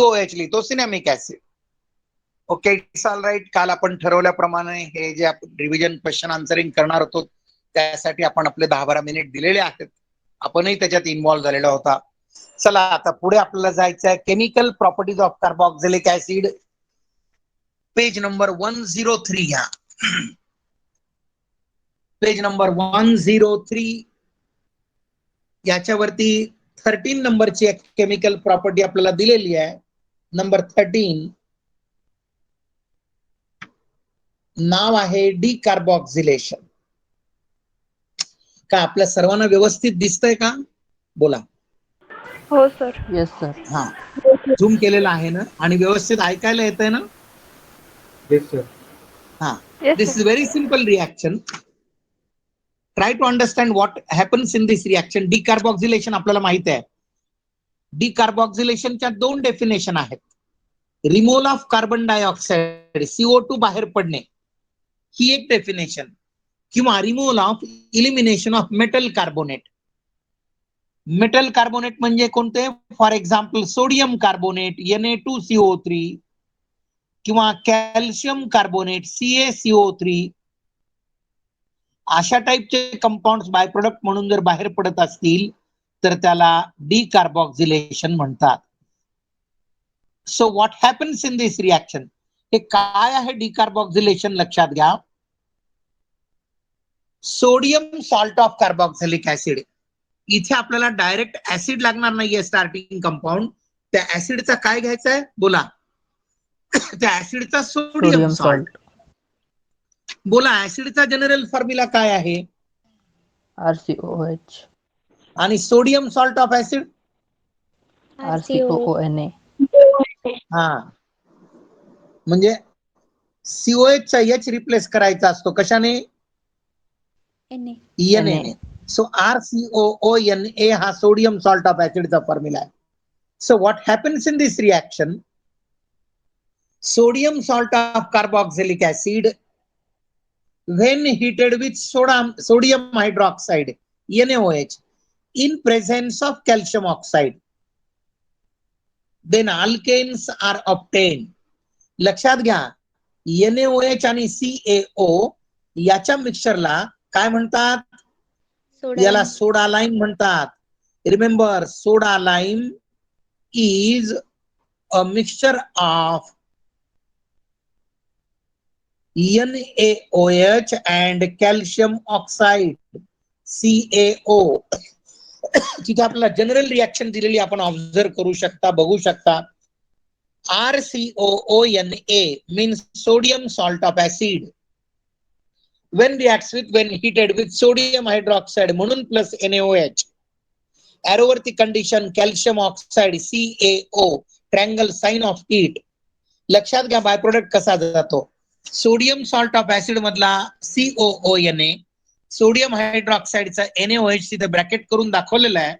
COH लिहितो, cinnamic acid. Okay, it's all right. काल आपण ठरवल्याप्रमाणे हे जे आपण रिव्हिजन क्वेश्चन आन्सरिंग करणार होतो त्यासाठी आपण आपले 10-12 मिनिट दिलेले आहेत. आपणही त्याच्यात इन्व्हॉल्व्ह झालेला होता. चला आता पुढे आपल्याला जायचं आहे. Chemical properties of carboxylic acid, page number 103 घ्या. पेज नंबर 103 याच्यावरती 13 नंबरची एक केमिकल प्रॉपर्टी आपल्याला दिलेली आहे. नंबर 13 नाव आहे डिकार्बोक्सिलेशन. का आपल्या सर्वांना व्यवस्थित दिसतंय का? बोला. हो सर. Yes sir. हा, झूम केलेला आहे ना आणि व्यवस्थित ऐकायला येतंय ना? Yes sir. हा, Yes, this sir. Is very simple reaction. Try to understand what happens in this reaction. Decarboxylation आपल्याला माहित आहे. डिकार्बोक्सिलेशनच्या 2 डेफिनेशन आहेत. Removal of carbon dioxide, CO2 बाहेर पडणे, ही एक डेफिनेशन, किंवा removal of elimination of metal carbonate. Metal carbonate म्हणजे कोणते? For example sodium carbonate Na2CO3 किंवा कॅल्शियम कार्बोनेट CaCO3. अशा टाईपचे कंपाऊंड बाय प्रोडक्ट म्हणून जर बाहेर पडत असतील तर त्याला डिकार्बोक्सिलेशन म्हणतात. So what happens in this reaction, हे काय आहे डिकार्बोक्सिलेशन लक्षात घ्या. Sodium salt of carboxylic acid, इथे आपल्याला डायरेक्ट ऍसिड लागणार नाहीये स्टार्टिंग कंपाऊंड. त्या ऍसिडचा काय घ्यायचा आहे? बोला. त्या ऍसिडचा सोडियम सॉल्ट. बोला, ऍसिडचा जनरल फॉर्म्युला काय आहे? RCOH. आणि sodium salt of acid? RCOONA. हा, म्हणजे COH चा H रिप्लेस करायचा असतो कशाने? Na. सो RCOONA हा सोडियम सॉल्ट ऑफ ऍसिडचा फॉर्म्युला आहे. So what happens in this reaction, sodium salt of carboxylic acid when heated with sodium hydroxide NaOH in presence of calcium oxide, then alkanes are obtained. लक्षात घ्या, NaOH आणि CaO याच्या मिक्सचरला काय म्हणतात? याला सोडा lime म्हणतात. Remember, soda lime is a mixture of NaOH and calcium oxide CaO. तिथे आपल्याला जनरल रिएक्शन दिलेली आपण ऑब्झर्व करू शकता, बघू शकता. RCOONA means sodium salt of acid when reacts with when heated with sodium hydroxide म्हणून प्लस NaOH. एरोवरती condition calcium oxide CaO, triangle sign of heat. लक्षात घ्या बाय प्रोडक्ट कसा जातो. सोडियम सॉल्ट ऑफ ऍसिड मधला COONA, सोडियम हायड्रॉक्साइडचा NaOH तिथे bracket करून दाखवलेला आहे.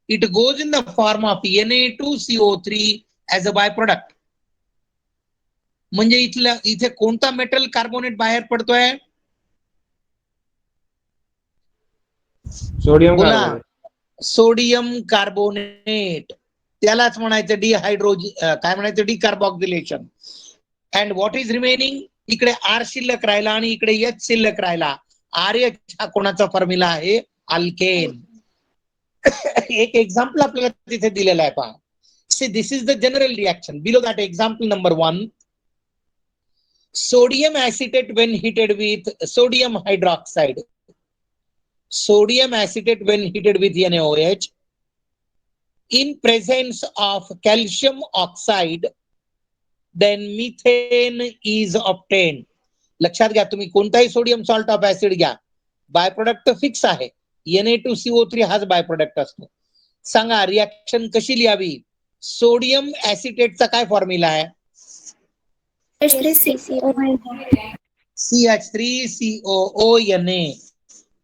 It goes in the form of Na2CO3 as a by product. म्हणजे इथे कोणता मेटल कार्बोनेट बाहेर पडतोय? सोडियम बोला. कार्बोनेट. सोडियम कार्बोनेट, त्यालाच म्हणायचं काय म्हणायचं? Decarboxylation. And what is remaining, इकडे R शिल्लक राहिला आणि इकडे H शिल्लक राहिला. RH हा कोणाचा फॉर्म्युला आहे? अल्केन. एक एक्झाम्पल आपल्याला तिथे दिलेला आहे पहा. See, this is the general reaction. Below that example number 1, sodium acetate when heated with sodium hydroxide, sodium acetate when heated with NaOH in presence of calcium oxide, then methane is obtained. लक्षात घ्या, तुम्ही कोणताही sodium salt of acid घ्या, by product fix आहे. Na2CO3 हाच by product असतो. सांगा reaction कशी लिहावी? सोडियम ऍसिटेटचा काय फॉर्म्युला आहे? CH3COONA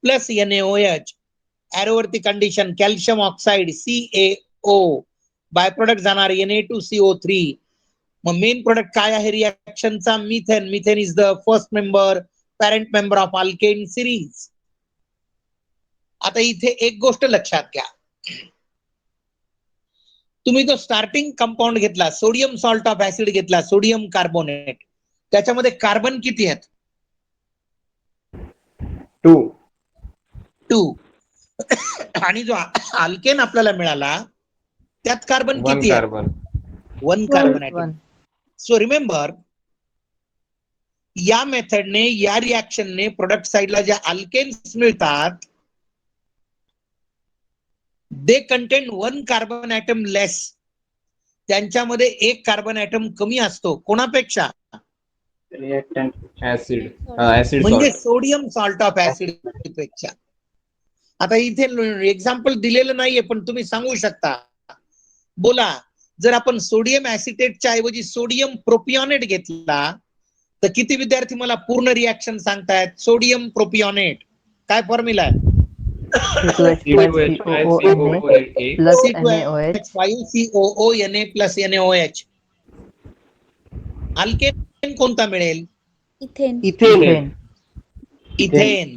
प्लस NaOH, एरोवरती condition calcium oxide CaO, by product जाणार Na2CO3. मग मेन प्रोडक्ट काय आहे रिएक्शनचा? Methane. Methane is the first member, parent member of alkane series. आता इथे एक गोष्ट लक्षात घ्या, तुम्ही तो स्टार्टिंग कंपाऊंड घेतला, सोडियम सॉल्ट ऑफ ऍसिड घेतला, सोडियम कार्बोनेट, त्याच्यामध्ये कार्बन किती आहेत? 2. 2. आणि जो अल्केन आपल्याला मिळाला त्यात कार्बन 1 किती आहे? carbon. 1 carbon atom. So remember, या मेथडने, या रिॲक्शनने प्रोडक्ट साइडला ज्या अल्केन्स मिळतात दे कंटेन 1 कार्बन ऍटम लेस. त्यांच्यामध्ये 1 कार्बन ऍटम कमी असतो. कोणापेक्षा? Acid. Acid म्हणजे salt. Sodium salt of acid पेक्षा. आता इथे एक्झाम्पल दिलेलं नाहीये, पण तुम्ही सांगू शकता. बोला, जर आपण सोडियम ऍसिटेटच्या ऐवजी सोडियम प्रोपिऑनेट घेतला तर किती विद्यार्थी मला पूर्ण रिॲक्शन सांगतायत? सोडियम प्रोपिऑनेट काय फॉर्म्युला आहे? C2H5COONA plus NaOH. C2H5COONA plus NaOH. Alkane कोणता मिळेल? इथेन. इथेन.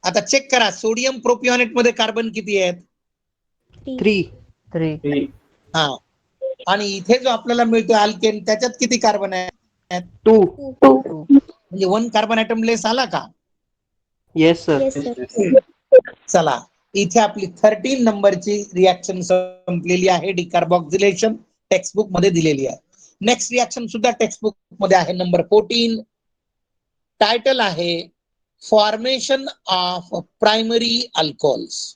आता चेक करा, सोडियम प्रोपिऑनेट मध्ये कार्बन किती आहेत? 3. हा. आणि इथे जो आपल्याला मिळतो अल्केन, त्याच्यात किती कार्बन आहे? 2. म्हणजे 1 कार्बन ऍटम लेस आला का? Yes sir. चला, इथे आपली 13 नंबरची रिॲक्शन संपलेली आहे. डिकार्बॉक्सिलेशन टेक्स्टबुक मध्ये दिलेली आहे. नेक्स्ट रिॲक्शन सुद्धा टेक्स्टबुक मध्ये आहे, नंबर 14. टायटल आहे फॉर्मेशन ऑफ प्रायमरी अल्कोहोल्स.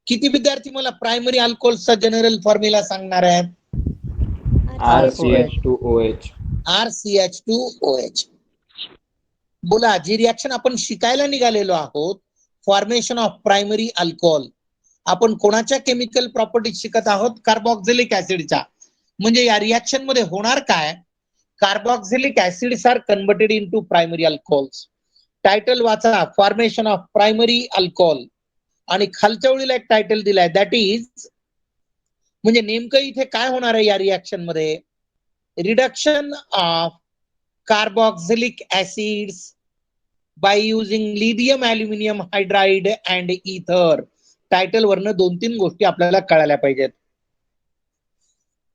किती विद्यार्थी मला प्रायमरी अल्कोहोल्सचा जनरल फॉर्म्युला सांगणार आहेत? RCH2OH. RCH2OH. बोला, जी रिॲक्शन आपण शिकायला निघालेलो आहोत, फॉर्मेशन ऑफ प्रायमरी अल्कोहोल, आपण कोणाच्या केमिकल प्रॉपर्टीज शिकत आहोत? कार्बोक्झिलिक ऍसिडच्या. म्हणजे या रिॲक्शन मध्ये होणार काय? Carboxylic acids are converted into primary alcohols. Title वाचा, फॉर्मेशन ऑफ प्रायमरी अल्कोहोल. आणि खालच्या ओळीला एक टायटल दिलाय, दॅट इज, म्हणजे नेमकं इथे काय होणार आहे या रिॲक्शन मध्ये? Reduction of carboxylic acids by using lithium aluminium hydride and इथर. टायटल वरनं 2-3 गोष्टी आपल्याला कळायला पाहिजेत.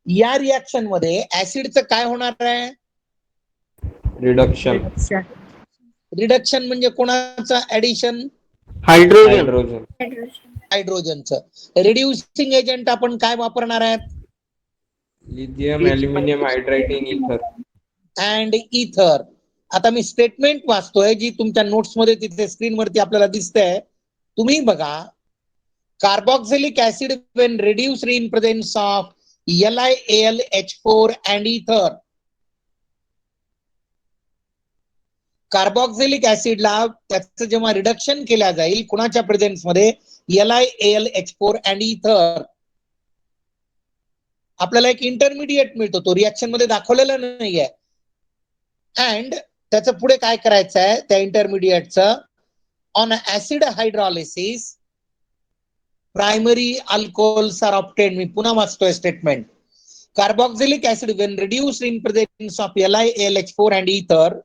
या रिॲक्शन मध्ये ऍसिडचं काय होणार आहे? Reduction. रिडक्शन म्हणजे कोणाचं ऍडिशन? Hydrogen. हायड्रोजनचं. रिड्युसिंग एजंट आपण काय वापरणार आहेत? Lithium aluminum hydride in ether. And इथर. आता मी स्टेटमेंट वाचतोय, जी तुमच्या नोट्स मध्ये तिथे स्क्रीनवरती आपल्याला दिसतंय, तुम्ही बघा. Carboxylic acid when reduced in presence of LiAlH4 and इथर. कार्बोक्झिलिक ऍसिडला त्याचं जेव्हा रिडक्शन केल्या जाईल कुणाच्या प्रेझेन्स मध्ये? LiAlH4 अँड इथर. आपल्याला एक इंटरमिडिएट मिळतो, तो रिॲक्शन मध्ये दाखवलेला नाहीये. अँड त्याचं पुढे काय करायचं आहे त्या इंटरमिडिएटचं? On acid hydrolysis primary alcohols are obtained. मी पुन्हा वाचतोय statement. Carboxylic acid when reduced in presence of LiAlH4 and ether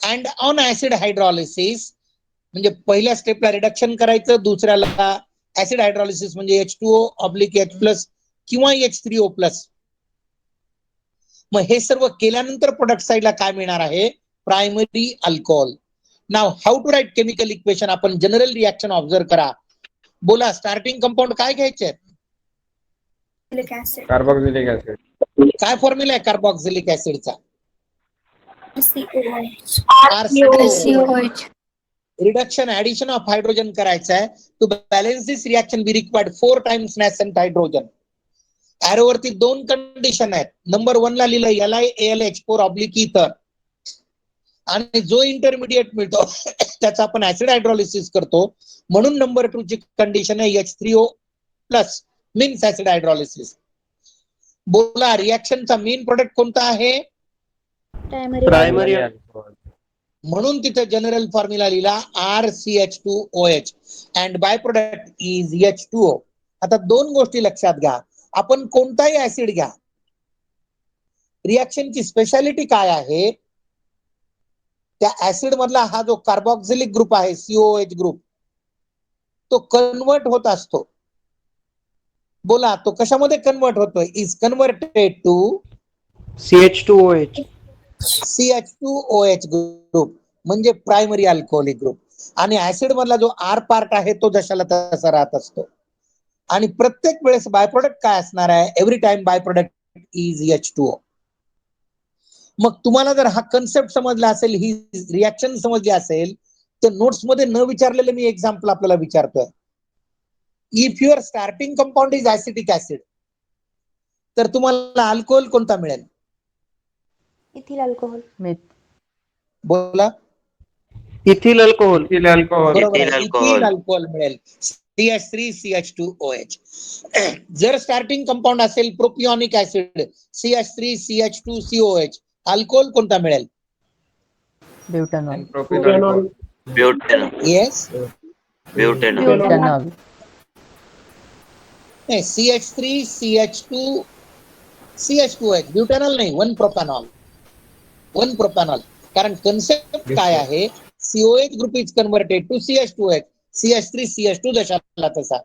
and on acid hydrolysis, म्हणजे पहिल्या स्टेपला रिडक्शन करायचं, दुसऱ्याला ऍसिड हायड्रॉलिसिस म्हणजे H2O/H+ किंवा H3O+. मग हे सर्व केल्यानंतर प्रोडक्ट साइडला काय मिळणार आहे? Primary alcohol. नाव how to write chemical equation. आपण जनरल रिॲक्शन ऑब्झर्व करा. बोला, स्टार्टिंग कंपाऊंड काय घ्यायचे? Carboxylic acid. काय फॉर्म्युला आहे कार्बोक्झिलिक ऍसिडचा? RCOH. Reduction, addition of hydrogen करायचं आहे. To balance this reaction we required 4 times nascent hydrogen. एरोवरती 2 कंडिशन आहेत. नंबर 1 ला लिहिलं LiAlH4 इथर, आणि जो इंटरमिडिएट मिळतो त्याचा आपण ऍसिड हायड्रॉलिसिस करतो, म्हणून नंबर 2 ची कंडिशन आहे H3O+ मीन्स ऍसिड हायड्रॉलिसिस. बोला, रिॲक्शनचा मेन प्रोडक्ट कोणता आहे? Primary. alcohol. म्हणून तिथे जनरल फॉर्म्युला लिहिला RCH2OH and by product is H2O. आता 2 गोष्टी लक्षात घ्या. आपण कोणताही ऍसिड घ्या, रिॲक्शनची स्पेशालिटी काय आहे? त्या ऍसिड मधला हा जो कार्बोक्झिलिक ग्रुप आहे, COH ग्रुप, तो कन्वर्ट होत असतो. बोला तो कशामध्ये कन्वर्ट होतोय? Is converted to CH2OH. CH2OH group, म्हणजे प्रायमरी अल्कोहोलिक ग्रुप. आणि ऍसिड मधला जो आर पार्ट आहे तो जशाला तसा राहत असतो. आणि प्रत्येक वेळेस बाय प्रोडक्ट काय असणार आहे? Every time by product is H2O. मग तुम्हाला जर हा कन्सेप्ट समजला असेल, ही रिॲक्शन समजली असेल, तर नोट्स मध्ये न विचारलेलं मी एक्झाम्पल आपल्याला विचारतोय. If your starting compound is acetic acid, तर तुम्हाला अल्कोहोल कोणता मिळेल? Ethyl alcohol. बोला. Ethyl alcohol. Ethyl alcohol. बरोबर आहे, इथिल अल्कोहोल मिळेल. CH3 CH2OH. जर स्टार्टिंग कंपाऊंड असेल प्रोपिओनिक acid CH3 CH2 COH, alcohol कोणता मिळेल? Butanol. Propyl alcohol. Yes. Butanol. CH3 CH2 CH2OH, butanol नाही, 1 प्रोपॅनॉल. 1 प्रोपॅनॉल. कारण कन्सेप्ट काय आहे? COH group is converted to CH2OH, CH3 CH2 जशाला तसा.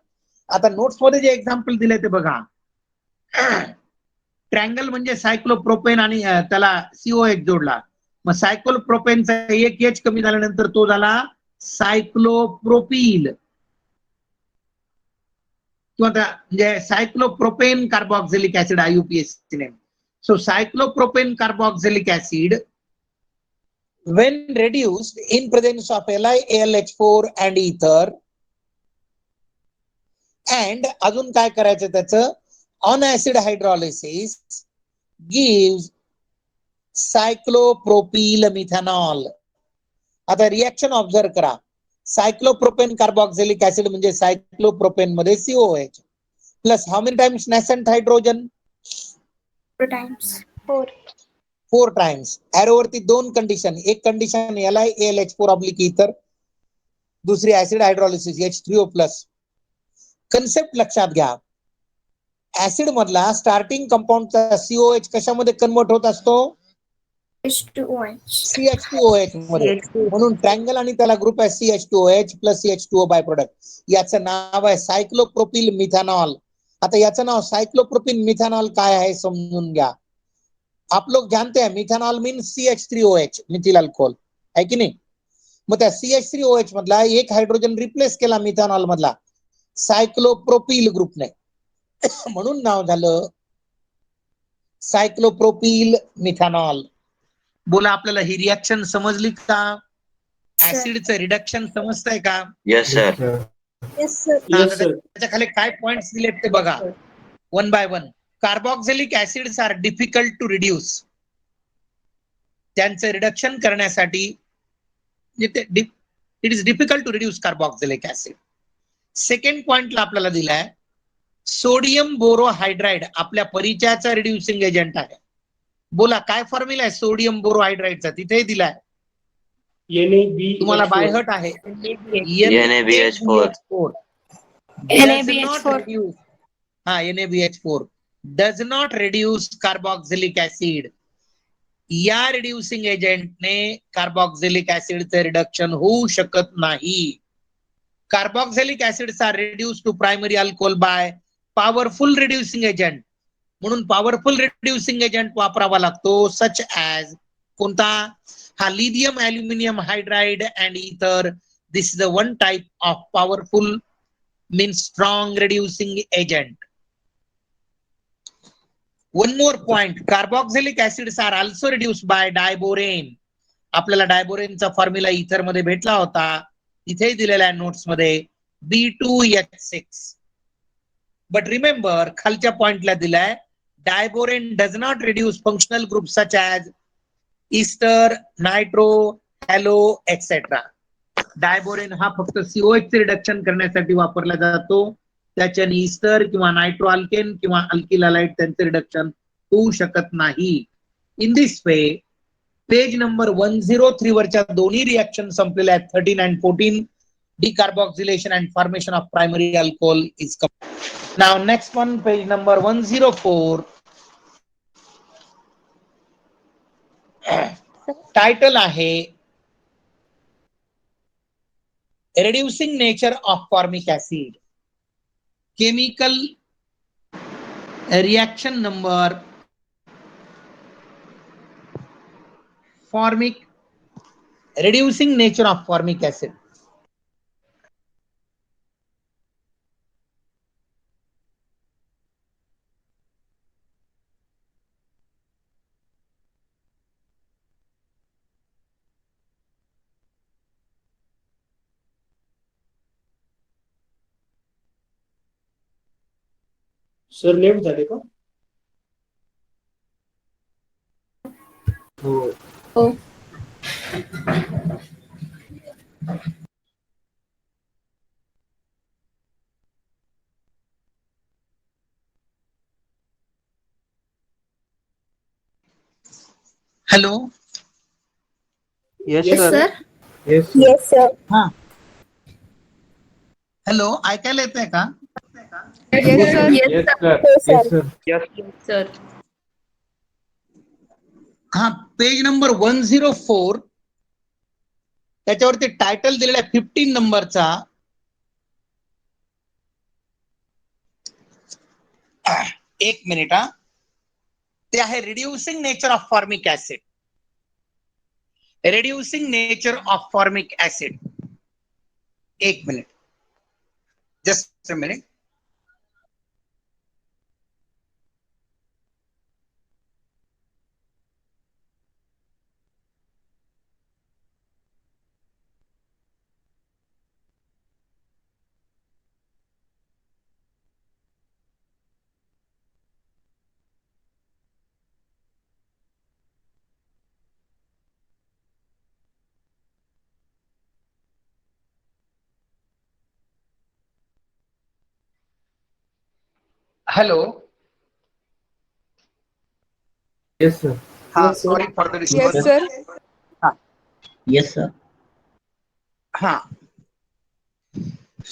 आता नोट्स मध्ये जे एक्झाम्पल दिले ते बघा. ट्रँगल म्हणजे सायक्लोप्रोपेन आणि त्याला COH जोडला. मग सायक्लोप्रोपेनचा एक H कमी झाल्यानंतर तो झाला सायक्लोप्रोपील, किंवा म्हणजे cyclopropane carboxylic acid, IUPAC name. So cyclopropane carboxylic acid when reduced in presence of LiAlH4 and ether, and अजून काय करायचं त्याचं? On acid hydrolysis gives cyclopropyl methanol. आता रिएक्शन ऑब्झर्व करा. सायक्लोप्रोपेन कार्बोक्सिलिक ऍसिड म्हणजे सायक्लोप्रोपेन मध्ये COH plus how many times nascent hydrogen? 4 times. 4. 4 times. एरोवरती 2 condition. एक कंडिशन LiAlH4 ऑब्लिक इथर, दुसरी acid hydrolysis H3O plus. Concept लक्षात घ्या. Acid मधला स्टार्टिंग कंपाऊंडचा COH कशामध्ये कन्वर्ट होत असतो? H2OH. CH2OH मध्ये. म्हणून ट्रँगल आणि त्याला ग्रुप आहे CH2OH plus CH2O by product. याचं नाव आहे सायक्लोप्रोपिल मिथेनॉल. आता याचं नाव सायक्लोप्रोपिल मिथेनॉल काय आहे समजून घ्या. आप लोग जानते हैं methanol means CH3OH, methyl alcohol, है की नाही? मग त्या CH3OH मधला एक हायड्रोजन रिप्लेस केला मिथेनॉल मधला सायक्लोप्रोपिल ग्रुपने, म्हणून नाव झालं सायक्लोप्रोपिल मिथेनॉल. बोला, आपल्याला ही रिॲक्शन समजली का? ऍसिडचं रिडक्शन समजतंय का? Yes, sir. Yes, sir. त्याच्या खाली काय पॉइंट्स दिलेत ते बघा, 1 by 1. Carboxylic acids are difficult to reduce. त्यांचं रिडक्शन करण्यासाठी it is difficult to reduce carboxylic acid. Second पॉइंटला आपल्याला दिलाय सोडियम बोरोहायड्राइड, आपल्या परिचयाचा रिड्युसिंग एजंट आहे. बोला काय फॉर्म्युला आहे सोडियम बोरोहायड्राइडचा? तिथे दिलाय, तुम्हाला बायहर्ट आहे. NaBH4 does not reduce, NaBH4 does not reduce carboxylic acid. या रिड्युसिंग एजंटने कार्बोक्सिलिक ऍसिडचे रिडक्शन होऊ शकत नाही. Carboxylic acids are reduce to primary alcohol by powerful reducing agent. म्हणून पॉवरफुल रिड्युसिंग एजंट वापरावा लागतो, सच ऍज कोणता? हा lithium aluminium hydride and ether. This is the one type of powerful means strong reducing agent. One more point, carboxylic acids are also reduced by diborane. आपल्याला डायबोरेनचा formula इथर मध्ये भेटला होता, इथे दिलेला आहे नोट्स मध्ये B2H6. बट रिमेंबर खालच्या पॉइंटला दिलाय diborane does not reduce functional group such as Easter, nitro, hello etcetera. Diborane हा फक्त COH चे रिडक्शन करण्यासाठी वापरला जातो. त्याच्याने ईस्टर किंवा नायट्रो अल्केन किंवा अल्किल हॅलाइड त्यांचे रिडक्शन होऊ शकत नाही. In this way page number 103 वरच्या दोन्ही रिएक्शन संपलेल्या आहेत, 13 and 14. Decarboxylation and formation of primary alcohol is complete. Now next one, page number 104. Title आहे Reducing nature of formic acid. Chemical reaction number formic, reducing nature of formic acid. Sir left झाले का? हो. हो. Hello. Yes, Yes, sir. sir. Yes, sir. Yes, sir. हा. Hello, ऐकायला येत आहे का? Yes, sir. Yes, sir. Yes, sir. Yes, sir. हा, पेज नंबर 104 त्याच्यावरती टायटल दिलेला आहे 15 नंबरचा. एक मिनिट हा. ते आहे reducing nature of formic acid. Reducing nature of formic acid. एक minute, just a minute. Hello. Yes, sir. हा, sorry for the Yes, disturbance. sir. हा, येस सर. हा,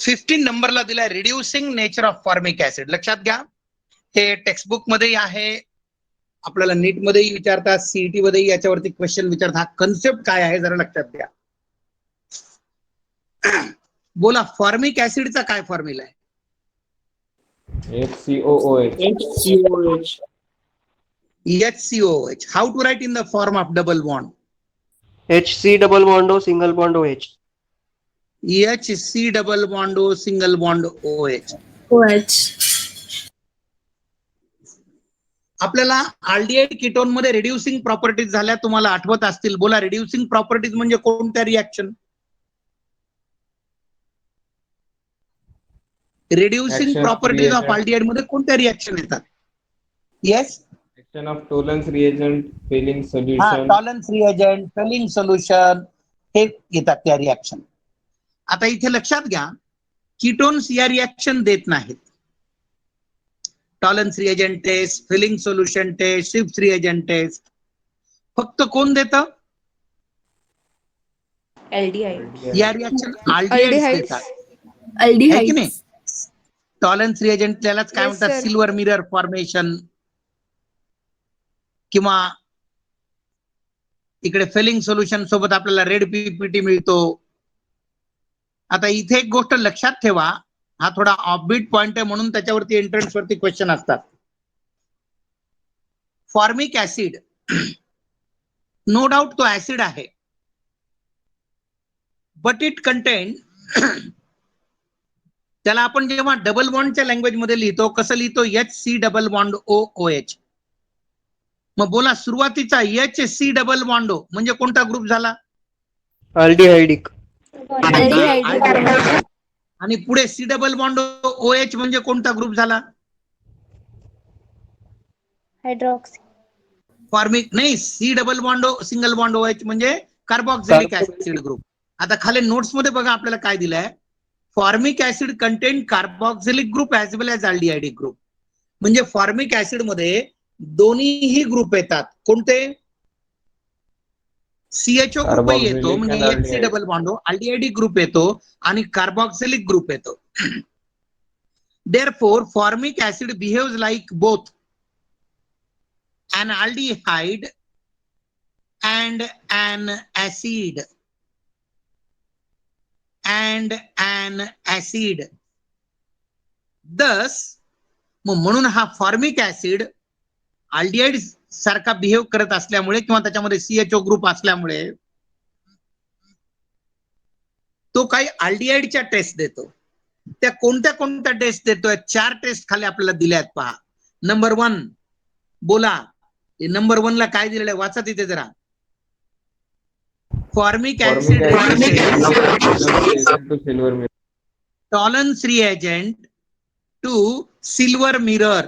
15 नंबरला दिलाय reducing nature of formic acid. लक्षात घ्या, हे टेक्स्टबुक मध्ये आहे. आपल्याला नीट मध्येही विचारतात, सीईटी मध्येही याच्यावरती क्वेश्चन विचारतात. हा कन्सेप्ट काय आहे जरा लक्षात घ्या. बोला, फॉर्मिक ऍसिडचा काय फॉर्म्युला आहे? HCOOH. HCOH. HCOH. How to write in the form of double bond? HC double bond O single bond OH. HC double bond O single bond OH. OH. आपल्याला अल्डिहाइड कीटोन मध्ये reducing properties झाल्या, तुम्हाला आठवत असतील. बोला, reducing properties म्हणजे कोणत्या reaction? Reducing Action of properties of reagent. Aldehyde मध्ये कोणत्या रिएक्शन येतात? Yes. Action of Tollens reagent, filling हा, solution. Tollens reagent, Fehling solution, हे येतात त्या रिएक्शन. आता इथे लक्षात घ्या, कीटोन्स या रिएक्शन देत नाहीत. Tollens reagent test, Fehling solution test, शिफ्ट रिएजंट टेस्ट फक्त कोण देतं? Aldehyde. या रिएक्शन अल्डिहाइड्स देतात, Aldehydes. है की नाही? टॉलन्स रिएजंट त्यालाच काय Yes, म्हणतात? sir. Silver mirror formation. किंवा इकडे फिलिंग सोल्युशन सोबत आपल्याला रेड पीपीटी मिळतो. आता इथे एक गोष्ट लक्षात ठेवा, हा थोडा ऑफबीट पॉइंट आहे म्हणून त्याच्यावरती एंट्रन्स वरती क्वेश्चन असतात. फॉर्मिक ऍसिड, नो डाऊट तो ऍसिड आहे, बट इट कंटेन, त्याला आपण जेव्हा डबल बॉन्डच्या लँग्वेज मध्ये लिहितो, कसं लिहितो? HC double bond OOH. मग बोला, सुरुवातीचा HC डबल बॉन्ड O म्हणजे कोणता ग्रुप झाला? Aldehydic. Aldehyde. आणि पुढे C डबल बॉन्ड OH म्हणजे कोणता ग्रुप झाला? Hydroxy. फॉर्मिक नाही, C double bond single bond OH म्हणजे कार्बोक्सिलिक ऍसिड ग्रुप. आता खाली नोट्स मध्ये बघा आपल्याला काय दिलंय. Formic acid contain carboxylic group as well as aldehydic group. म्हणजे फॉर्मिक ऍसिड मध्ये दोन्हीही ग्रुप येतात. कोणते? CHO ग्रुपही येतो, Carboxylic म्हणजे and HC aldehyde. Double bond aldehydic group येतो आणि कार्बोक्सिलिक ग्रुप येतो. Therefore, formic acid behaves like both an aldehyde and an acid. and an acid. Thus, म्हणून हा फॉर्मिक ऍसिड अल्डिहाइड सारखा बिहेव करत असल्यामुळे किंवा त्याच्यामध्ये CHO ग्रुप असल्यामुळे तो काही अल्डिहाइडच्या टेस्ट देतो. त्या कोणत्या कोणत्या टेस्ट देतोय? 4 टेस्ट खाली आपल्याला दिल्या आहेत पहा. नंबर 1 बोला, नंबर 1 ला काय दिलेलं आहे वाचा तिथे जरा. Formic acid to silver mirror. Tollens reagent to silver mirror.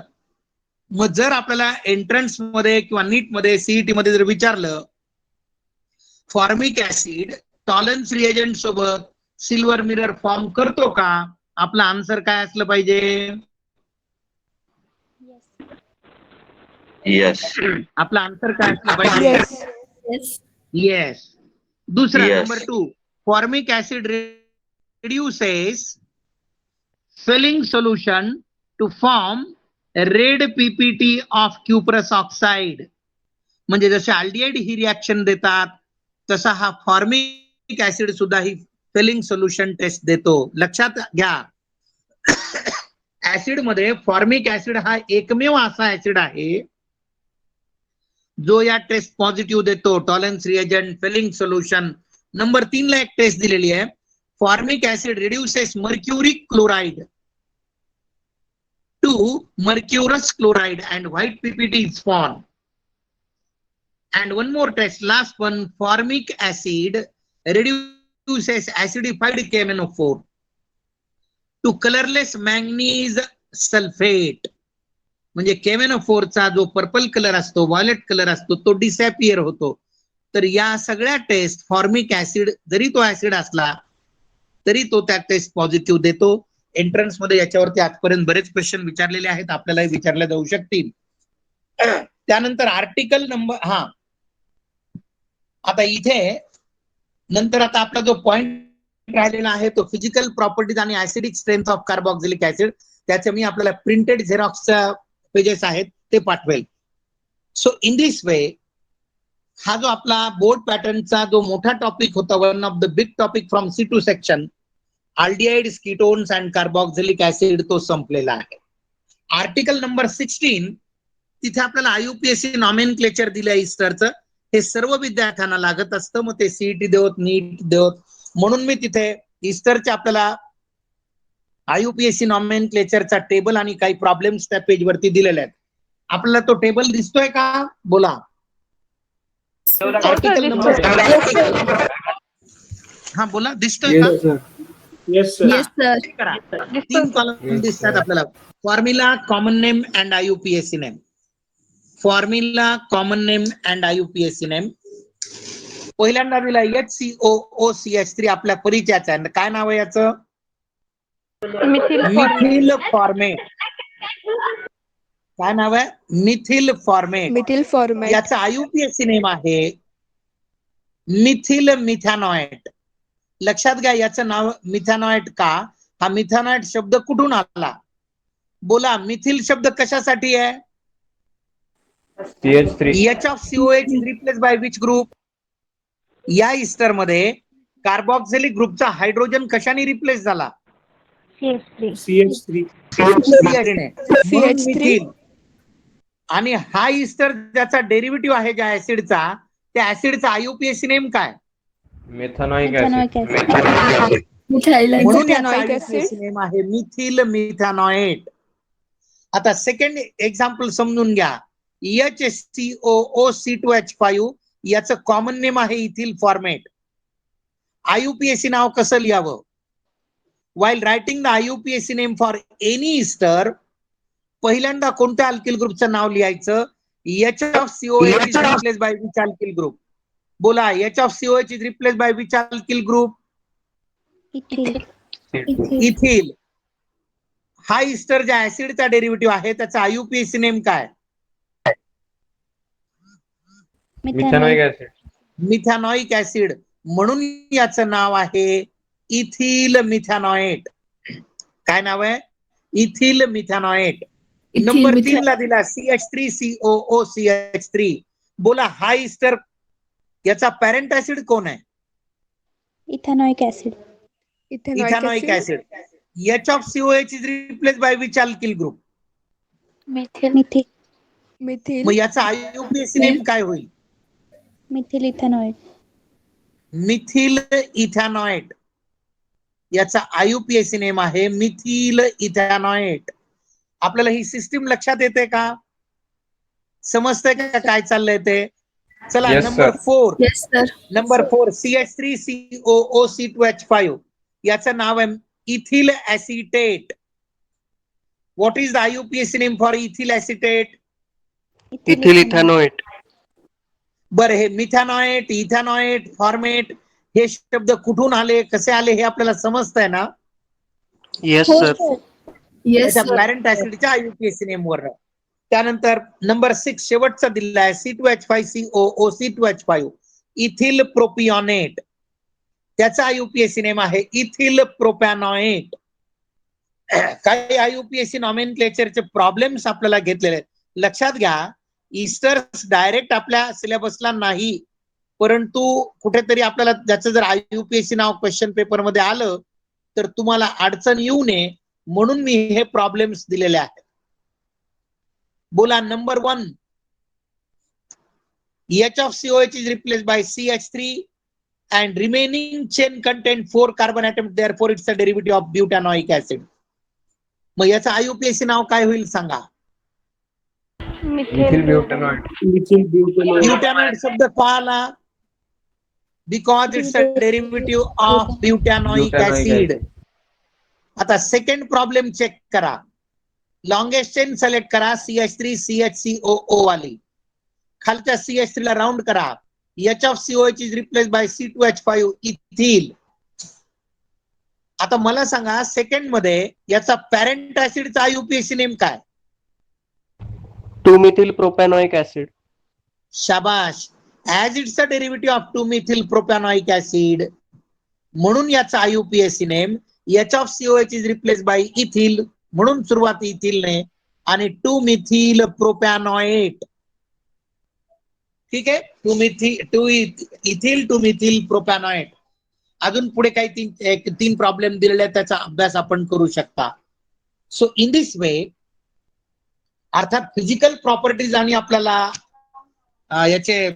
मग जर आपल्याला एंट्रन्स मध्ये किंवा नीट मध्ये सीईटी मध्ये जर विचारलं फॉर्मिक ऍसिड टॉलन्स रिएजंट सोबत सिल्वर मिरर फॉर्म करतो का, आपला आन्सर काय असलं पाहिजे? Yes. आपला आन्सर काय असलं पाहिजे? Yes. येस. दुसरा Yes. Number 2 formic acid reduces filling solution to form red PPT of cuprous oxide. म्हणजे जसे अल्डिहाइड ही रिएक्शन देतात तसा हा फॉर्मिक ऍसिड सुद्धा ही फिलिंग सोल्युशन टेस्ट देतो. लक्षात घ्या, ऍसिड मध्ये फॉर्मिक ऍसिड हा एकमेव असा ऍसिड आहे जो या टेस्ट पॉझिटिव्ह देतो. Tollens reagent, Fehling solution. Number 3 ला एक टेस्ट दिलेली आहे. Formic acid reduces mercuric chloride to mercurous chloride and white PPT is formed. And one more test, last one, formic acid reduces acidified KMnO4 to colorless manganese sulfate. म्हणजे KMnO4 चा जो purple colour असतो, violet colour असतो, तो डिसॅपियर होतो. तर या सगळ्या टेस्ट फॉर्मिक ऍसिड जरी तो ऍसिड असला तरी तो त्या टेस्ट पॉझिटिव्ह देतो. एंट्रन्स मध्ये याच्यावरती आजपर्यंत बरेच क्वेश्चन विचारलेले आहेत, आपल्यालाही विचारले जाऊ शकतील. त्यानंतर आर्टिकल नंबर आता इथे नंतर आता आपला जो पॉइंट राहिलेला आहे तो फिजिकल प्रॉपर्टीज आणि acidic strength of carboxylic acid. त्याचे मी आपल्याला प्रिंटेड झेरॉक्सच्या पेजेस आहेत ते पाठवेल. सो इन दिस वे हा जो आपला बोर्ड पॅटर्नचा जो मोठा टॉपिक होता, one of the big topic from C2 section, aldehydes, ketones and carboxylic acid, तो संपलेला आहे. आर्टिकल नंबर 16 तिथे आपल्याला IUPAC नॉमेनक्लेचर दिलं आहे इस्टरचं. हे सर्व विद्यार्थ्यांना लागत असतं, मग ते CET देवत, नीट देवत, म्हणून मी तिथे इस्टरचे आपल्याला IUPAC नॉमेनक्लेचरचा टेबल आणि काही प्रॉब्लेम्स त्या पेज वरती दिलेले आहेत. आपल्याला तो टेबल दिसतोय का? बोला. आर्टिकल नंबर हा बोला, दिसतोय का? Yes, sir. Yes, sir. Yes, sir. करा. 3 कॉलम दिसतात आपल्याला. Formula, common name and IUPAC name. Formula, common name and IUPAC name. पहिल्यांदा दिला HCOOCH3, आपल्या परिचयाचा आहे. काय नाव आहे याचं? Methyl format. काय नाव आहे? Methyl format. Methyl formate. याचा IUPAC नेम आहे मिथिल मिथॅनॉएट. लक्षात घ्या, याचं नाव मिथॅनॉएट का? हा मिथॅनॉएट शब्द कुठून आला? बोला, मिथिल शब्द कशासाठी आहे? CH3. HCOH is replaced by which group? या इस्टर मध्ये कार्बोक्सिलिक ग्रुपचा हायड्रोजन कशाने रिप्लेस झाला? CH3. म्हणून मिथिल. आणि हा इस्टर ज्याचा डेरिव्हेटिव्ह आहे ज्या ऍसिडचा, त्या ऍसिडचा IUPAC नेम काय? Methanoic Methanoic acid. acid. Methyl म्हणून याचा methanoic IUPAC acid. नेम आहे मिथिल मिथॅनॉएट. आता सेकंड एक्झाम्पल समजून घ्या. HCOOC2H5 याचं कॉमन नेम आहे इथिल फॉर्मेट. IUPAC नाव कसं लिहावं? While writing the IUPAC name for any ester, पहिल्यांदा कोणत्या अल्किल ग्रुपचं नाव लिहायचं? HCOH is replaced by which alkyl group? बोला, HCOH is replaced by which alkyl group? Ethyl. हा इस्टर ज्या ऍसिडचा डेरिव्हेटिव्ह आहे त्याचा IUPAC नेम काय? Methanoic acid. मिथॅनॉइक ऍसिड. म्हणून याचं नाव आहे इथिल मिथॅनॉएट. काय नाव आहे? इथिल मिथॅनॉएट. नंबर 3 ला दिला CH3COOCH3. बोला, हा इस्टर याचा पॅरेंट ऍसिड कोण आहे? Ethanoic acid. Ethanoic acid. H of COH is replaced by which alkyl group? Methyl मग याचा IUPAC नेम काय होईल? Methyl ethanoid. मिथिल इथॅनॉइट. याचा IUPAC नेम आहे मिथिल इथॅनॉइट. आपल्याला ही सिस्टीम लक्षात येते का? समजतंय का काय चाललंय ते? चला Yes, number sir. 4. Yes, sir. Number 4 CH3COOC2H5. याचं नाव आहे ethyl acetate. What is the IUPAC name for ethyl acetate? Ethyl ethanoate. बरं, हे मिथॅनॉइट, इथॅनॉइट, फॉर्मेट हे शब्द कुठून आले, कसे आले हे आपल्याला समजतंय ना? Yes, sir. Yes, त्याच्या sir. पॅरेंट ऍसिडच्या IUPAC नेम वर. त्यानंतर नंबर 6 शेवटचा दिलेला आहे C2H5COOC2H5 इथिल प्रोपिओनेट. त्याचा IUPAC नेम आहे इथिल प्रोपॅनॉएट. काही IUPAC नॉमेनक्लेचरचे प्रॉब्लेम्स आपल्याला घेतलेले आहेत. लक्षात घ्या, ईस्टर्स डायरेक्ट आपल्या सिलेबसला नाही, परंतु कुठेतरी आपल्याला ज्याचं जर IUPAC नाव क्वेश्चन पेपर मध्ये आलं तर तुम्हाला अडचण येऊ नये म्हणून मी हे प्रॉब्लेम्स दिलेले आहेत. बोला number 1. H of COH is replaced by CH3 and remaining chain content 4 carbon atoms, therefore it's a derivative of butanoic acid. मग याचं IUPAC नाव काय होईल सांगा? मिथिल ब्युटॅनॉइड. ब्युटॅनॉइड शब्द का आला? Because it's a derivative of butanoic Butanoic acid. acid. आता second problem check करा. लॉंगेस्ट चेन सिलेक्ट करा CH3 CHCOO वाली. खालच्या CH3 ला राउंड करा. H of COH is replaced by C2H5 ethyl. आता मला सांगा सेकंड मध्ये याचा पॅरेंट ऍसिडचा IUPAC नेम काय? 2-methyl propanoic acid. शाबाश. As it's a derivative of 2-methyl propanoic acid म्हणून याचा IUPAC name H of COH is replaced by ethyl म्हणून सुरुवात इथिलने आणि 2-methyl propanoate. ठीक आहे, 2-methyl propanoate. अजून पुढे काही तीन प्रॉब्लेम दिलेले आहेत, त्याचा अभ्यास आपण करू शकता. सो इन दिस वे अर्थात फिजिकल प्रॉपर्टीज आणि आपल्याला याचे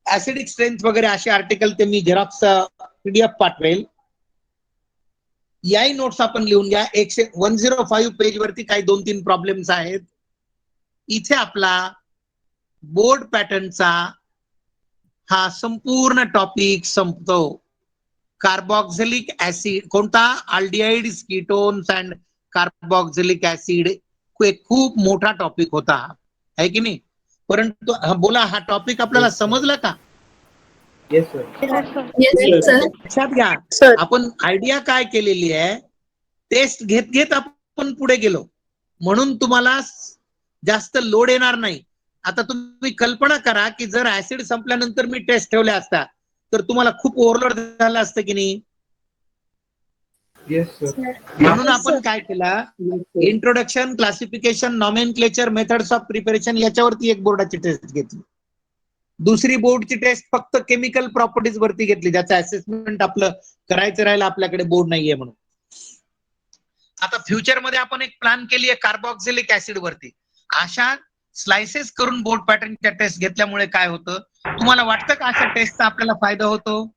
ऍसिडिक स्ट्रेंथ वगैरे असे आर्टिकल ते मी झेरॉक्स PDF पाठवेल. याही नोट्स आपण लिहून घ्या. 105 पेज वरती काही 2-3 प्रॉब्लेम्स आहेत. इथे आपला बोर्ड पॅटर्नचा हा संपूर्ण टॉपिक संपतो. कार्बोक्सिलिक ऍसिड कोणता? Aldehydes, ketones and carboxylic acid. खूप मोठा टॉपिक होता, है की नाही? परंतु बोला, हा टॉपिक आपल्याला समजला का? Yes, sir. Yes, sir. लक्षात घ्या, आपण आयडिया काय केलेली आहे, टेस्ट घेत घेत आपण पुढे गेलो म्हणून तुम्हाला जास्त लोड येणार नाही. आता तुम्ही कल्पना करा की जर ऍसिड संपल्यानंतर मी टेस्ट ठेवल्या असता तर तुम्हाला खूप ओव्हरलोड झालं असतं की नाही? Yes, sir. म्हणून आपण काय केलं, introduction, classification, nomenclature, methods of preparation याच्यावरती एक बोर्डाची टेस्ट घेतली. दुसरी बोर्डची टेस्ट फक्त केमिकल प्रॉपर्टीज वरती घेतली, ज्याचं असेसमेंट आपलं करायचं राहिलं, आपल्याकडे बोर्ड नाहीये म्हणून. आता फ्युचर मध्ये आपण एक प्लॅन केली आहे कार्बोक्सिलिक ऍसिड वरती. अशा स्लाइसेस करून बोर्ड पॅटर्नच्या टेस्ट घेतल्यामुळे काय होतं, तुम्हाला वाटतं का अशा टेस्टचा आपल्याला फायदा होतो?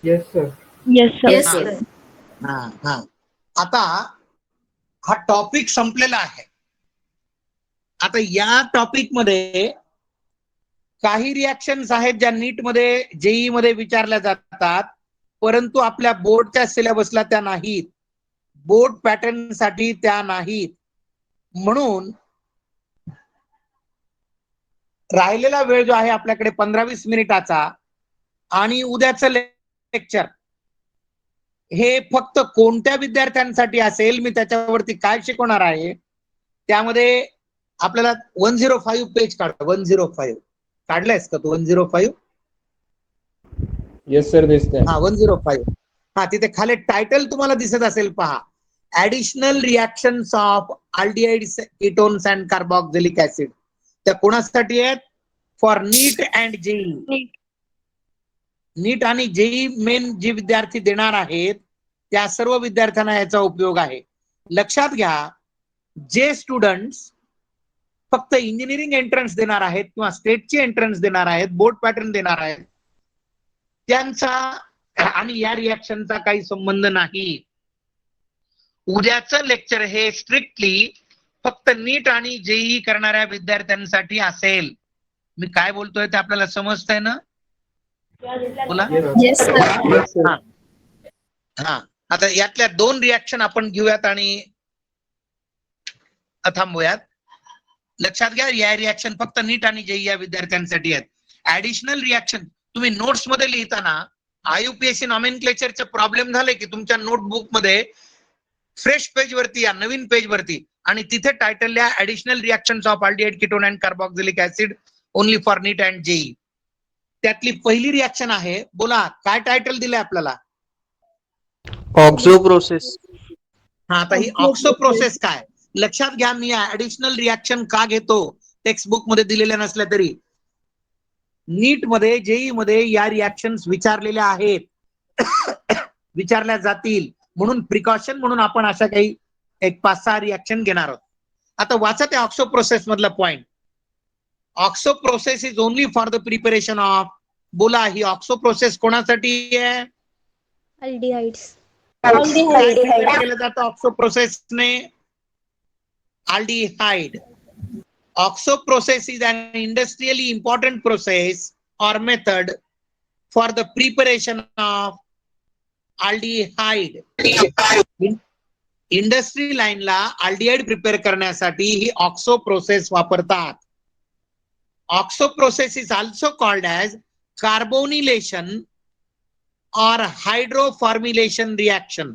Yes, sir. Yes, sir. Yes, sir. आता हा टॉपिक संपलेला आहे. आता या टॉपिक मध्ये काही रिॲक्शन्स आहेत ज्या नीट मध्ये, जेई मध्ये विचारल्या जातात, परंतु आपल्या बोर्डच्या सिलेबसला त्या नाहीत, बोर्ड पॅटर्न साठी त्या नाहीत. म्हणून राहिलेला वेळ जो आहे आपल्याकडे 15-20 मिनिटाचा आणि उद्याचं लेक्चर हे फक्त कोणत्या विद्यार्थ्यांसाठी असेल, मी त्याच्यावरती काय शिकवणार आहे, त्यामध्ये आपल्याला 105 पेज काढा. 105 काढलायस का तू? 105? येस सर, दिसतंय. हा 105. हा तिथे खाली टायटल तुम्हाला दिसत असेल पहा, additional reactions of aldehydes, ketones and carboxylic acid. त्या कोणासाठी आहेत? For NEET and JEE. NEET आणि जेई मेन जे विद्यार्थी देणार आहेत त्या सर्व विद्यार्थ्यांना याचा उपयोग आहे. लक्षात घ्या, जे स्टुडंट्स फक्त इंजिनिअरिंग एंट्रन्स देणार आहेत किंवा स्टेटची एंट्रन्स देणार आहेत, बोर्ड पॅटर्न देणार आहेत, त्यांचा आणि या रिॲक्शनचा काही संबंध नाही. उद्याचं लेक्चर हे स्ट्रिक्टली फक्त नीट आणि जेई करणाऱ्या विद्यार्थ्यांसाठी असेल. मी काय बोलतोय ते आपल्याला समजतंय ना? बोला. Yes, sir. Yes, sir. हा, आता यातल्या 2 रिॲक्शन आपण घेऊयात आणि थांबूयात. लक्षात घ्या, या रिॲक्शन फक्त नीट आणि जेई या विद्यार्थ्यांसाठी आहेत. ऍडिशनल रिॲक्शन तुम्ही नोट्स मध्ये लिहिताना आयुपीएससी नॉमेनक्लेचरचे प्रॉब्लेम झाले की तुमच्या नोटबुक मध्ये फ्रेश पेज वरती या, नवीन पेज वरती, आणि तिथे टायटल लिहा additional reactions of aldehyde ketone and carboxylic acid only for NEET and JEE. त्यातली पहिली रिॲक्शन आहे, बोला काय टायटल दिलंय आपल्याला? Oxo process. हा, आता ही ऑक्सो प्रोसेस काय? लक्षात घ्या, मी ऍडिशनल रिॲक्शन का घेतो टेक्स्ट बुक मध्ये दिलेल्या नसल्या तरी नीट मध्ये जेई मध्ये या रिॲक्शन्स विचारलेल्या आहेत, विचारल्या जातील, म्हणून प्रिकॉशन म्हणून आपण अशा काही एक 5-6 रिॲक्शन घेणार आहोत. आता वाचा त्या ऑक्सो प्रोसेस मधला point. Oxo process is only for the preparation of, बोला ही ऑक्सो प्रोसेस कोणासाठी आहे? अल्डिहाइड्स. केलं जातं oxo प्रोसेसने? aldehyde. Oxo process is an industrially important process or method for the preparation of aldehyde. Industry लाईनला aldehyde prepare करण्यासाठी ही oxo process वापरतात. Oxo process is also called as carbonylation और hydroformylation reaction.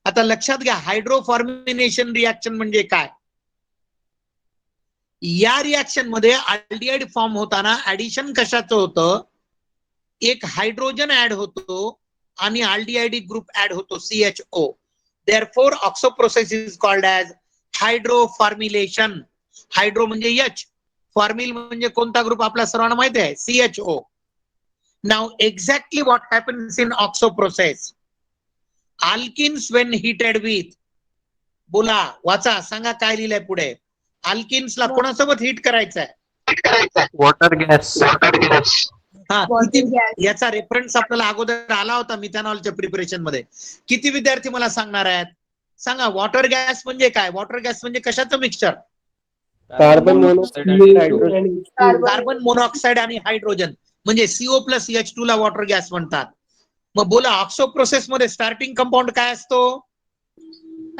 आता लक्षात घ्या, हायड्रोफॉर्मिनेशन रिॲक्शन म्हणजे काय? या रिॲक्शन मध्ये अल्डिहाइड फॉर्म होताना ऍडिशन कशाचं होतं? एक हायड्रोजन ऍड होतो आणि अल्डिहाइडिक ग्रुप ऍड होतो CHO. Therefore oxo process is called as hydroformylation. Hydro म्हणजे H, फॉर्मिल म्हणजे कोणता ग्रुप आपल्या सर्वांना माहिती आहे? CHO. Now exactly what happens in oxo process? Alkenes when heated with, बोला वाचा, सांगा काय लिहिलंय पुढे? अल्किन्सला कोणासोबत हीट करायचंय? Water gas. हा, Water किती? gas. याचा रेफरन्स आपल्याला अगोदर आला होता मिथेनॉलच्या प्रिपरेशन मध्ये. किती विद्यार्थी मला सांगणार आहेत? सांगा, वॉटर गॅस म्हणजे काय? वॉटर गॅस म्हणजे कशाचं मिक्सचर? कार्बन मोनॉक्साईड आणि हायड्रोजन. कार्बन मोनॉक्साईड आणि हायड्रोजन, म्हणजे CO प्लस CH2 ला वॉटर गॅस म्हणतात. मग बोला, ऑक्सो प्रोसेस मध्ये स्टार्टिंग कंपाऊंड काय असतो?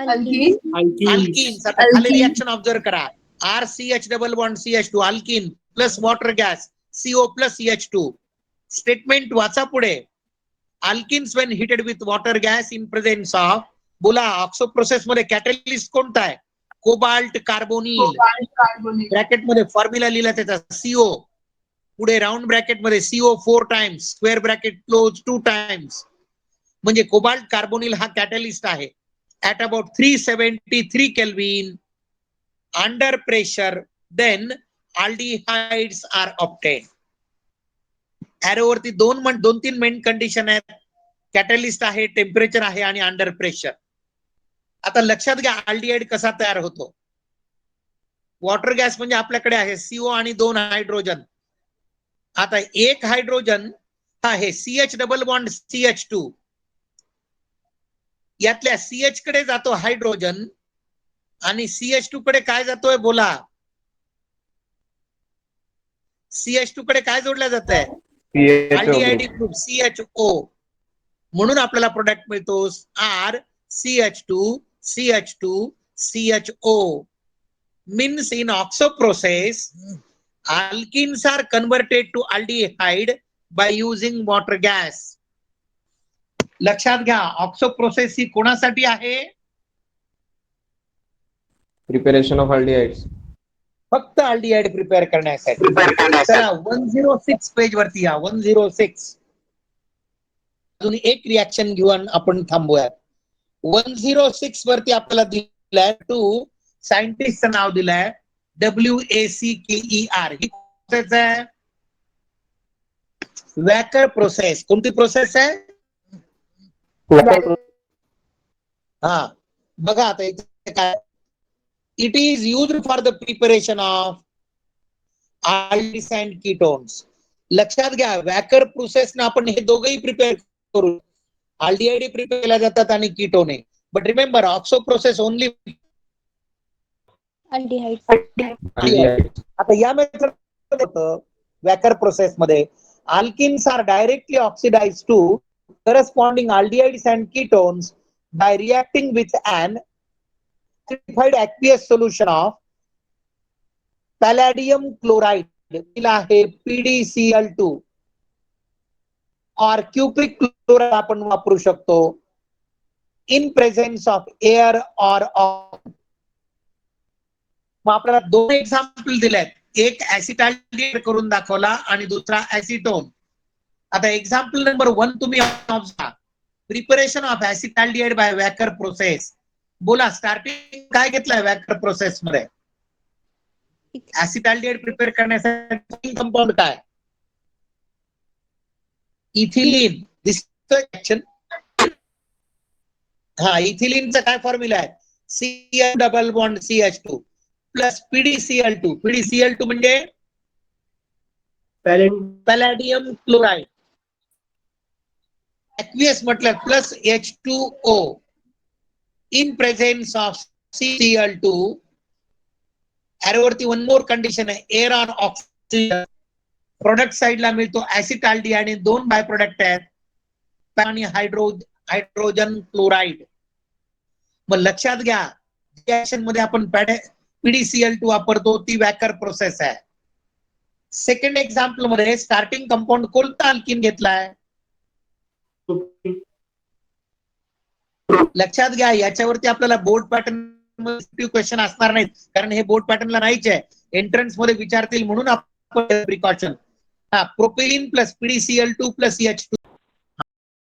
Alkene. अल्किन्स. आता खाली रिॲक्शन ऑब्झर्व करा. RCH double bond CH2 alkene plus water gas CO plus CH2. Statement वाचा पुढे. Alkenes when heated with water gas in presence of, बोला ऑक्सो प्रोसेस मध्ये कॅटलिस्ट कोणता आहे? Cobalt carbonyl. Carbonate. ब्रॅकेट मध्ये फॉर्म्युला लिहिला त्याचा CO, पुढे राऊंड ब्रॅकेट मध्ये CO 4 times, square bracket close 2 times, म्हणजे कोबाल्ट कार्बोनिल हा कॅटलिस्ट आहे. at about 373 Kelvin under pressure, then aldehydes are obtained. Arrow वरती 2-3 मेन कंडिशन आहेत. कॅटलिस्ट आहे, टेम्परेचर आहे आणि अंडर प्रेशर. आता लक्षात घ्या, अल्डिहाइड कसा तयार होतो? वॉटर गॅस म्हणजे आपल्याकडे आहे CO आणि 2 हायड्रोजन. आता एक हायड्रोजन हा हे CH डबल बॉन्ड CH2, यातल्या CH कडे जातो हायड्रोजन आणि CH2 कडे काय जातोय? बोला, CH2 कडे काय जोडल्या जात आहे? Aldehydic group CHO. म्हणून आपल्याला प्रोडक्ट मिळतो RCH2CH2CHO. Means in oxo process alkenes are converted to aldehyde by using water gas. लक्षात घ्या, ऑक्सो प्रोसेस ही कोणासाठी आहे? Preparation of aldehydes. फक्त अल्डिहाइड प्रिपेअर करण्यासाठी. चला 106 पेज वरती या. 106 अजून एक रिॲक्शन घेऊन आपण थांबूयात. 106 वरती आपल्याला दिलंय 2 सायंटिस्टचं नाव दिलंय WACKER. ही प्रोसेस आहे. वॅकर प्रोसेस. कोणती प्रोसेस आहे? हा, बघा आता इथे काय, it is used for the preparation of aldehydes and ketones. लक्षात घ्या, वॅकर प्रोसेस ना आपण हे दोघंही प्रिपेअर करू. आल्डिहाइड प्रिपेअर केल्या जातात आणि ketone. But remember, oxo process only Aldehydes. आता या मेथड होतं वॅकर प्रोसेस मध्ये alkenes are directly oxidise to corresponding aldehydes and ketones by reacting with an acidified aqueous solution of palladium chloride, तिला आहे PdCl2 or cupric chloride आपण वापरू शकतो in presence of air or oxygen. मग आपल्याला दोन example दिलेत, एक ऍसिटाल्डिहाइड करून दाखवला आणि दुसरा ऍसिटोन. आता एक्झाम्पल नंबर 1 तुम्ही प्रिपरेशन ऑफ ऍसिटाल्डिहाइड बाय वॅकर प्रोसेस. बोला, स्टार्टिंग काय घेतलंय वॅकर प्रोसेस मध्ये? ऍसिटाल्डिहाइड प्रिपेअर करण्यासाठी कंपाऊंड काय? इथिलीन. दिसतोय ऍक्शन? हा, इथिलीनचा काय फॉर्म्युला आहे? CH double bond CH2 plus PdCl2. PdCl2 म्हणजे पॅलॅडियम क्लोराइड. ऍक्वियस म्हटलं plus H2O in presence of CCl2. एरोवरती वन मोर कंडिशन आहे, एअर ऑर ऑक्सिजन. प्रोडक्ट साइडला मिळतो ऍसिटाल्डिहाइड आणि दोन बाय प्रोडक्ट आहेत आणि हायड्रोजन क्लोराइड. मग लक्षात घ्या, रिएक्शन मध्ये आपण PdCl2 वापरतो ती वॅकर प्रोसेस आहे. सेकंड एक्झाम्पल मध्ये स्टार्टिंग कंपाऊंड कोणता अल्किन घेतलाय? लक्षात घ्या, याच्यावरती आपल्याला बोर्ड पॅटर्न क्वेश्चन असणार नाहीत, कारण हे बोर्ड पॅटर्नला नाहीच आहे, एंट्रन्स मध्ये विचारतील म्हणून आपण प्रिकॉशन. हा, propylene plus PdCl2 plus CH2